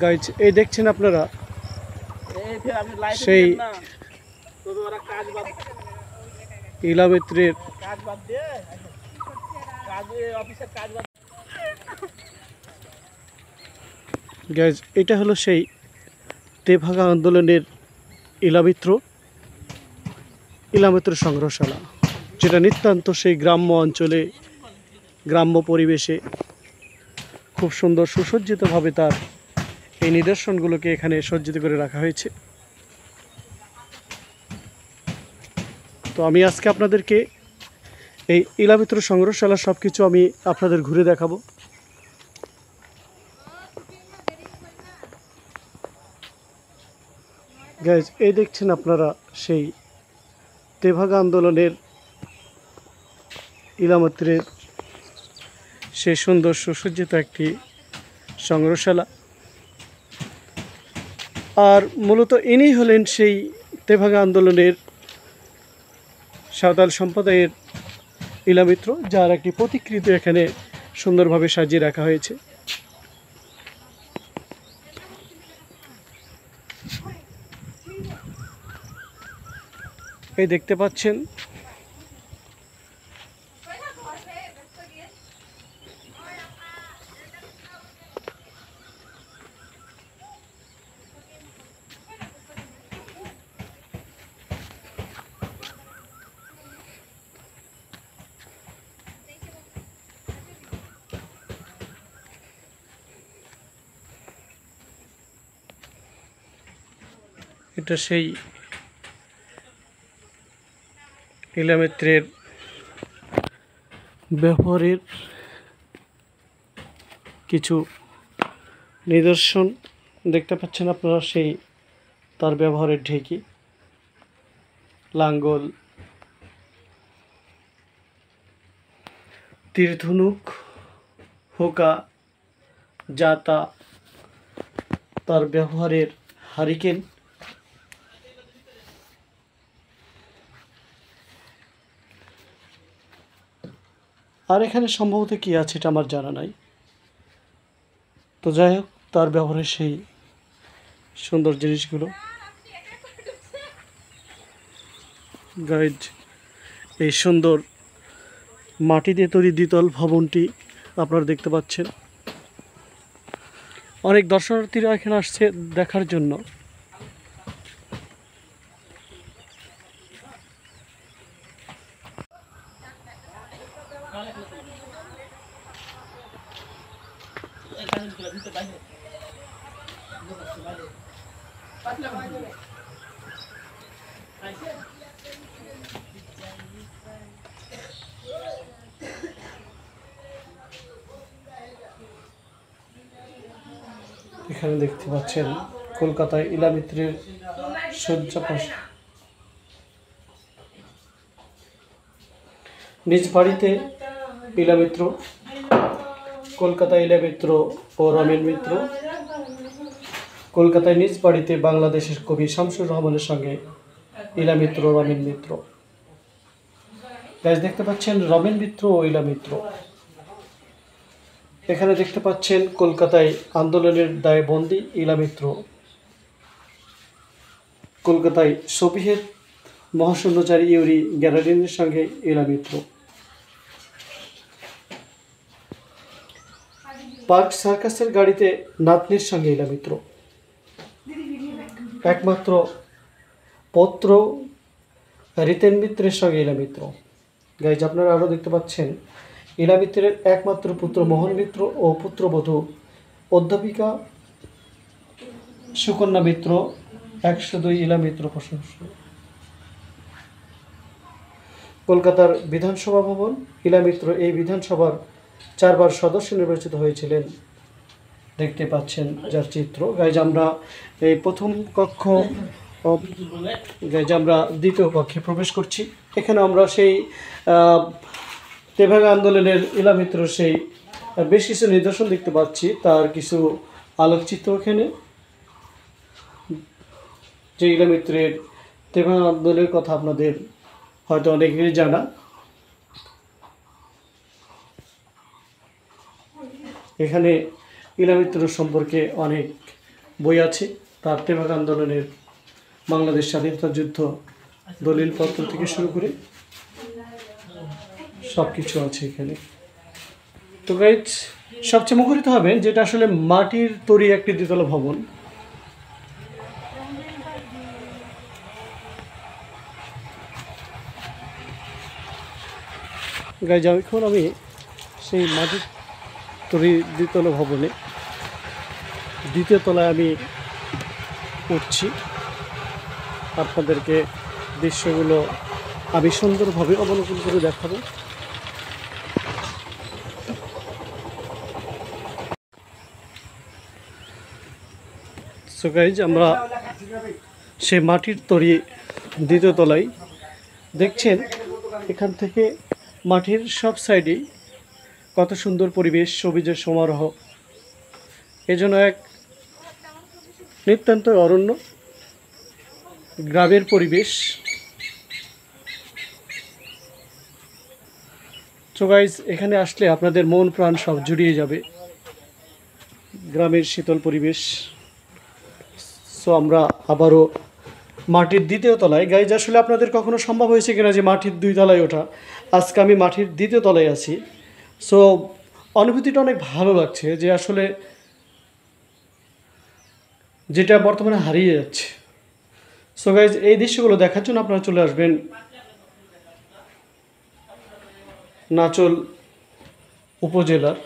Guys এই দেখছেন আপনারা সেই ইলামিত্রের গাইজ এটা হলো সেই তেভাগা আন্দোলনের ইলামিত্র সংগ্রহশালা, যেটা নিতান্ত সেই গ্রাম্য অঞ্চলে গ্রাম্য পরিবেশে খুব সুন্দর সুসজ্জিতভাবে তার এই নিদর্শনগুলোকে এখানে সজ্জিত করে রাখা হয়েছে। তো আমি আজকে আপনাদেরকে এই ইলামিত্র সংগ্রহশালার সব কিছু আমি আপনাদের ঘুরে দেখাবো। গাইজ এই দেখছেন আপনারা সেই তেভাগা আন্দোলনের ইলামিত্রের সেই সুন্দর সুসজ্জিত একটি সংগ্রহশালা। আর মূলত ইনি হলেন সেই তেভাগা আন্দোলনের সাঁওতাল সম্প্রদায়ের ইলামিত্র, যার একটি প্রতিকৃতি এখানে সুন্দরভাবে সাজিয়ে রাখা হয়েছে। এই দেখতে পাচ্ছেন এটা সেই ইলামিত্রের ব্যবহারের কিছু নিদর্শন দেখতে পাচ্ছেন আপনারা। সেই তার ব্যবহারের ঢেকি, লাঙ্গল, তীরধনুক, হোকা, জাতা, তার ব্যবহারের হারিকেন, আর এখানে সম্ভবত কি আছে এটা আমার জানা নাই। তো যাই হোক, তার ব্যবহারের সেই সুন্দর জিনিসগুলো। গাইজ এই সুন্দর মাটি দিয়ে তৈরি দ্বিতল ভবনটি আপনারা দেখতে পাচ্ছেন। অনেক দর্শনার্থীরা এখানে আসছে দেখার জন্য। এখানে দেখতে পাচ্ছেন কলকাতায় ইলামিত্রের শয্যাপাশ। নিজ বাড়িতে ইলামিত্র, কলকাতায় ইলামিত্র ও রমেন মিত্র। কলকাতায় নিজ বাড়িতে বাংলাদেশের কবি শামসুর রহমানের সঙ্গে ইলামিত্র, রমেন মিত্র। গাইজ দেখতে পাচ্ছেন রমেন মিত্র ও ইলামিত্র। এখানে দেখতে পাচ্ছেন কলকাতায় আন্দোলনের দায়ে বন্দী ইলামিত্র, কলকাতায় সোভিয়েত মহাশূন্যচারী ইউরি গ্যাগারিনের সঙ্গে ইলামিত্র। পার্ক সার্কাসের গাড়িতে নাতনির সঙ্গে ইলামিত্র। একমাত্র পত্র রিতেন মিত্রের সঙ্গে ইলামিত্র। গাইজ আপনারা আরও দেখতে পাচ্ছেন ইলামিত্রের একমাত্র পুত্র মোহন মিত্র ও পুত্রবধূ অধ্যাপিকা সুকন্যা মিত্র 102 ইলামিত্র প্রশংসা। কলকাতার বিধানসভা ভবন ইলামিত্র এই বিধানসভার 4 বার সদস্য নির্বাচিত হয়েছিলেন, দেখতে পাচ্ছেন যার চিত্র। গাইজ আমরা এই প্রথম কক্ষ, গাইজ আমরা দ্বিতীয় কক্ষে প্রবেশ করছি। এখানে আমরা সেই তেভাগা আন্দোলনের ইলামিত্র সেই বেশ কিছু নিদর্শন দেখতে পাচ্ছি, তার কিছু আলোকচিত্র এখানে। যে ইলামিত্রের তেভাগা আন্দোলনের কথা আপনাদের হয়তো অনেকেরই জানা। এখানে ইলামিত্র সম্পর্কে অনেক বই আছে। তার তেভাগ আন্দোলনের, বাংলাদেশ স্বাধীনতা যুদ্ধ, দলিলপত্র থেকে শুরু করে সব কিছু আছে এখানে। তো গাইজ, সবচেয়ে মুখরিত হবেন যেটা আসলে মাটির তৈরি একটি দ্বিতলা ভবন। গাইজ, এখন আমি সেই মাটির তৈরি দ্বিতলা ভবনে দ্বিতীয় তলায় আমি উঠছি। আপনাদেরকে দৃশ্যগুলো আমি সুন্দরভাবে অবলোকন করে দেখাবো। সো গাইজ, আমরা সেই মাটির তৈরি দ্বিতীয় তলায় দেখছেন, এখান থেকে মাটির সব সাইডেই কত সুন্দর পরিবেশ, সবুজের সমারোহ। এজন্য এক নিতান্ত অরণ্য গ্রামের পরিবেশ। সো গাইজ, এখানে আসলে আপনাদের মন প্রাণ সব জুড়িয়ে যাবে, গ্রামের শীতল পরিবেশ। সো আমরা আবারও মাটির দ্বিতীয় তলায়। গাইজ, আসলে আপনাদের কখনো সম্ভব হয়েছে কিনা যে মাটির 2 তলায় ওঠা? আজকে আমি মাটির দ্বিতীয় তলায় আছি। সো অনুভূতিটা অনেক ভালো লাগছে, যে আসলে যেটা বর্তমানে হারিয়ে যাচ্ছে। সো গাইজ, এই দৃশ্যগুলো দেখার জন্য আপনারা চলে আসবেন নাচল উপজেলার